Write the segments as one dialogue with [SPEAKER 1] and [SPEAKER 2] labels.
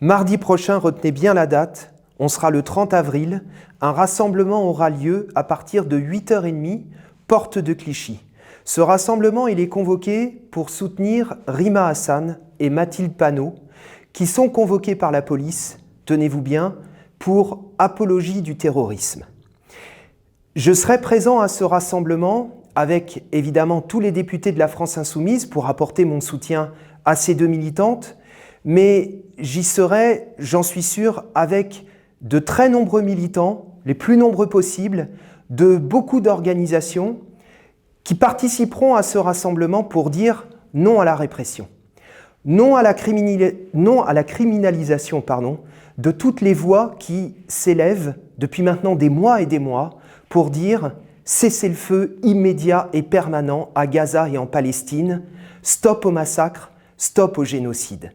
[SPEAKER 1] Mardi prochain, retenez bien la date, on sera le 30 avril, un rassemblement aura lieu à partir de 8h30, porte de Clichy. Ce rassemblement, il est convoqué pour soutenir Rima Hassan et Mathilde Panot, qui sont convoqués par la police, tenez-vous bien, pour apologie du terrorisme. Je serai présent à ce rassemblement avec évidemment tous les députés de la France Insoumise pour apporter mon soutien à ces deux militantes, mais j'y serai, j'en suis sûr, avec de très nombreux militants, les plus nombreux possibles, de beaucoup d'organisations qui participeront à ce rassemblement pour dire non à la répression, non à la criminalisation de toutes les voix qui s'élèvent depuis maintenant des mois et des mois pour dire cessez-le-feu immédiat et permanent à Gaza et en Palestine, stop au massacre, stop au génocide.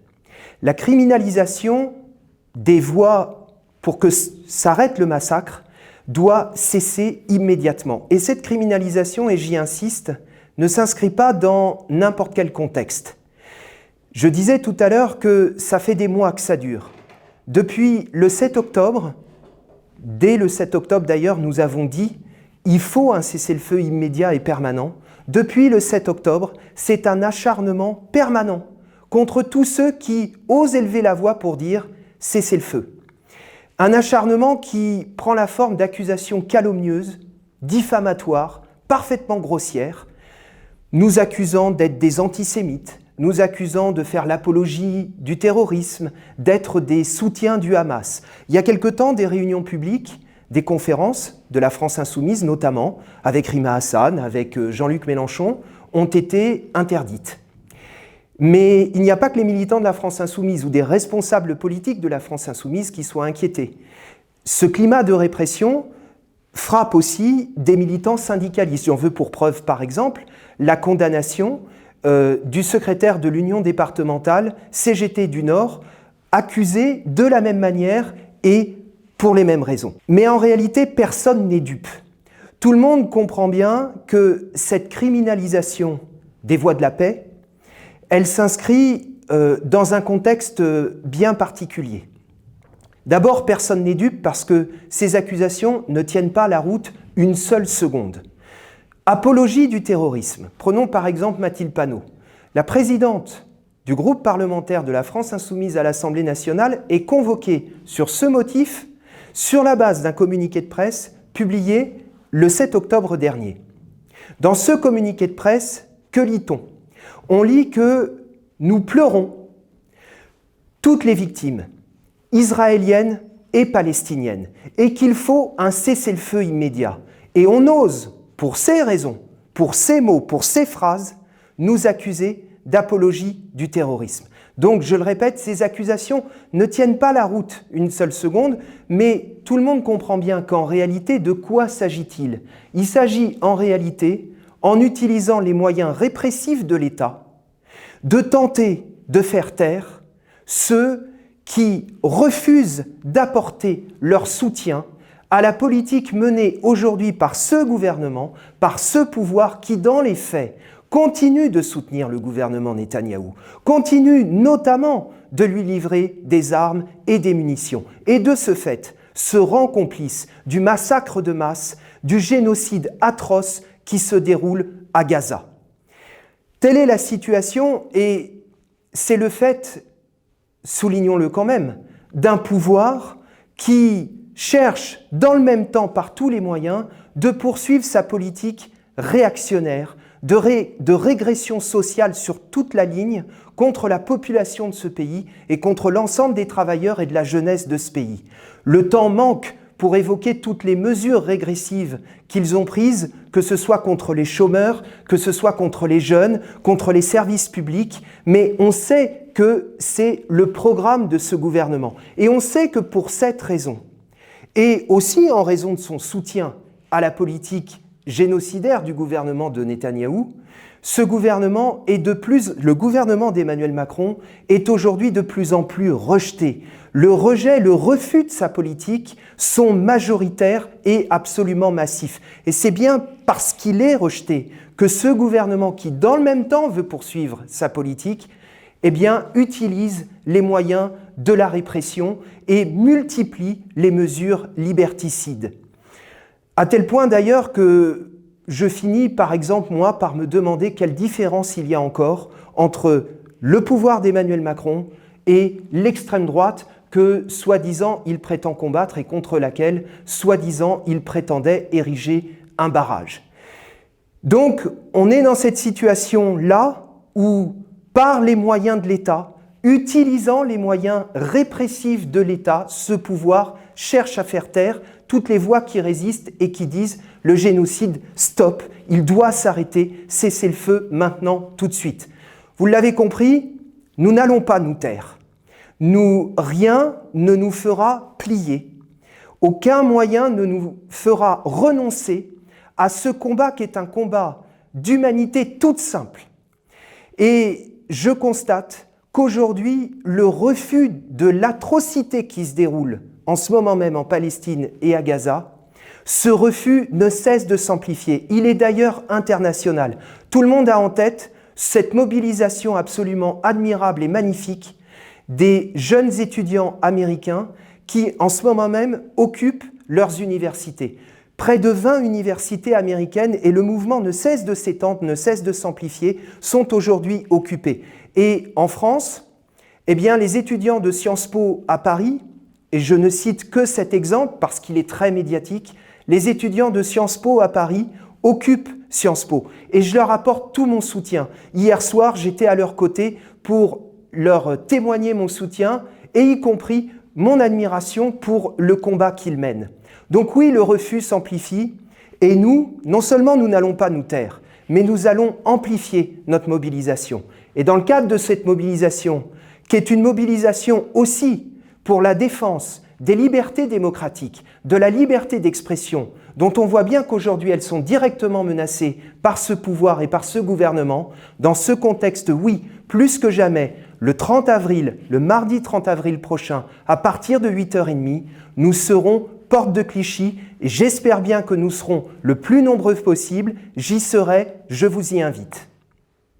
[SPEAKER 1] La criminalisation des voix pour que s'arrête le massacre doit cesser immédiatement. Et cette criminalisation, et j'y insiste, ne s'inscrit pas dans n'importe quel contexte. Je disais tout à l'heure que ça fait des mois que ça dure. Depuis le 7 octobre, dès le 7 octobre d'ailleurs, nous avons dit il faut un cessez-le-feu immédiat et permanent. Depuis le 7 octobre, c'est un acharnement permanent contre tous ceux qui osent élever la voix pour dire cessez-le-feu. Un acharnement qui prend la forme d'accusations calomnieuses, diffamatoires, parfaitement grossières, nous accusant d'être des antisémites, nous accusant de faire l'apologie du terrorisme, d'être des soutiens du Hamas. Il y a quelque temps, des réunions publiques, des conférences de la France Insoumise, notamment avec Rima Hassan, avec Jean-Luc Mélenchon, ont été interdites. Mais il n'y a pas que les militants de la France Insoumise ou des responsables politiques de la France Insoumise qui soient inquiétés. Ce climat de répression frappe aussi des militants syndicalistes. J'en veux pour preuve, par exemple, la condamnation du secrétaire de l'Union départementale CGT du Nord, accusé de la même manière et pour les mêmes raisons. Mais en réalité, personne n'est dupe. Tout le monde comprend bien que cette criminalisation des voix de la paix, elle s'inscrit dans un contexte bien particulier. D'abord, personne n'est dupe parce que ces accusations ne tiennent pas la route une seule seconde. Apologie du terrorisme. Prenons par exemple Mathilde Panot. La présidente du groupe parlementaire de la France Insoumise à l'Assemblée nationale est convoquée sur ce motif sur la base d'un communiqué de presse publié le 7 octobre dernier. Dans ce communiqué de presse, que lit-on ? On lit que nous pleurons toutes les victimes israéliennes et palestiniennes et qu'il faut un cessez-le-feu immédiat. Et on ose, pour ces raisons, pour ces mots, pour ces phrases, nous accuser d'apologie du terrorisme. Donc, je le répète, ces accusations ne tiennent pas la route une seule seconde, mais tout le monde comprend bien qu'en réalité, de quoi s'agit-il ? Il s'agit en réalité, en utilisant les moyens répressifs de l'État, de tenter de faire taire ceux qui refusent d'apporter leur soutien à la politique menée aujourd'hui par ce gouvernement, par ce pouvoir qui, dans les faits, continue de soutenir le gouvernement Netanyahou, continue notamment de lui livrer des armes et des munitions, et de ce fait se rend complice du massacre de masse, du génocide atroce qui se déroule à Gaza. Telle est la situation et c'est le fait, soulignons-le quand même, d'un pouvoir qui cherche dans le même temps par tous les moyens de poursuivre sa politique réactionnaire, de régression sociale sur toute la ligne contre la population de ce pays et contre l'ensemble des travailleurs et de la jeunesse de ce pays. Le temps manque pour évoquer toutes les mesures régressives qu'ils ont prises, que ce soit contre les chômeurs, que ce soit contre les jeunes, contre les services publics, mais on sait que c'est le programme de ce gouvernement. Et on sait que pour cette raison, et aussi en raison de son soutien à la politique génocidaire du gouvernement de Netanyahou, ce gouvernement le gouvernement d'Emmanuel Macron est aujourd'hui de plus en plus rejeté. Le rejet, le refus de sa politique sont majoritaires et absolument massifs. Et c'est bien parce qu'il est rejeté que ce gouvernement qui, dans le même temps, veut poursuivre sa politique, eh bien, utilise les moyens de la répression et multiplie les mesures liberticides. À tel point d'ailleurs que je finis, par exemple, moi, par me demander quelle différence il y a encore entre le pouvoir d'Emmanuel Macron et l'extrême droite que, soi-disant, il prétend combattre et contre laquelle, soi-disant, il prétendait ériger un barrage. Donc, on est dans cette situation-là où, par les moyens de l'État, utilisant les moyens répressifs de l'État, ce pouvoir cherche à faire taire toutes les voix qui résistent et qui disent « le génocide, stop, il doit s'arrêter, cessez le feu maintenant, tout de suite ». Vous l'avez compris, nous n'allons pas nous taire. Rien ne nous fera plier. Aucun moyen ne nous fera renoncer à ce combat qui est un combat d'humanité toute simple. Et je constate qu'aujourd'hui, le refus de l'atrocité qui se déroule en ce moment même en Palestine et à Gaza, ce refus ne cesse de s'amplifier. Il est d'ailleurs international. Tout le monde a en tête cette mobilisation absolument admirable et magnifique des jeunes étudiants américains qui, en ce moment même, occupent leurs universités. Près de 20 universités américaines, et le mouvement ne cesse de s'étendre, ne cesse de s'amplifier, sont aujourd'hui occupées. Et en France, eh bien, les étudiants de Sciences Po à Paris, et je ne cite que cet exemple parce qu'il est très médiatique, les étudiants de Sciences Po à Paris occupent Sciences Po. Et je leur apporte tout mon soutien. Hier soir, j'étais à leur côté pour leur témoigner mon soutien, et y compris mon admiration pour le combat qu'ils mènent. Donc oui, le refus s'amplifie, et nous, non seulement nous n'allons pas nous taire, mais nous allons amplifier notre mobilisation. Et dans le cadre de cette mobilisation, qui est une mobilisation aussi pour la défense des libertés démocratiques, de la liberté d'expression, dont on voit bien qu'aujourd'hui elles sont directement menacées par ce pouvoir et par ce gouvernement, dans ce contexte, oui, plus que jamais, le 30 avril, le mardi 30 avril prochain, à partir de 8h30, nous serons porte de Clichy et j'espère bien que nous serons le plus nombreux possible. J'y serai, je vous y invite.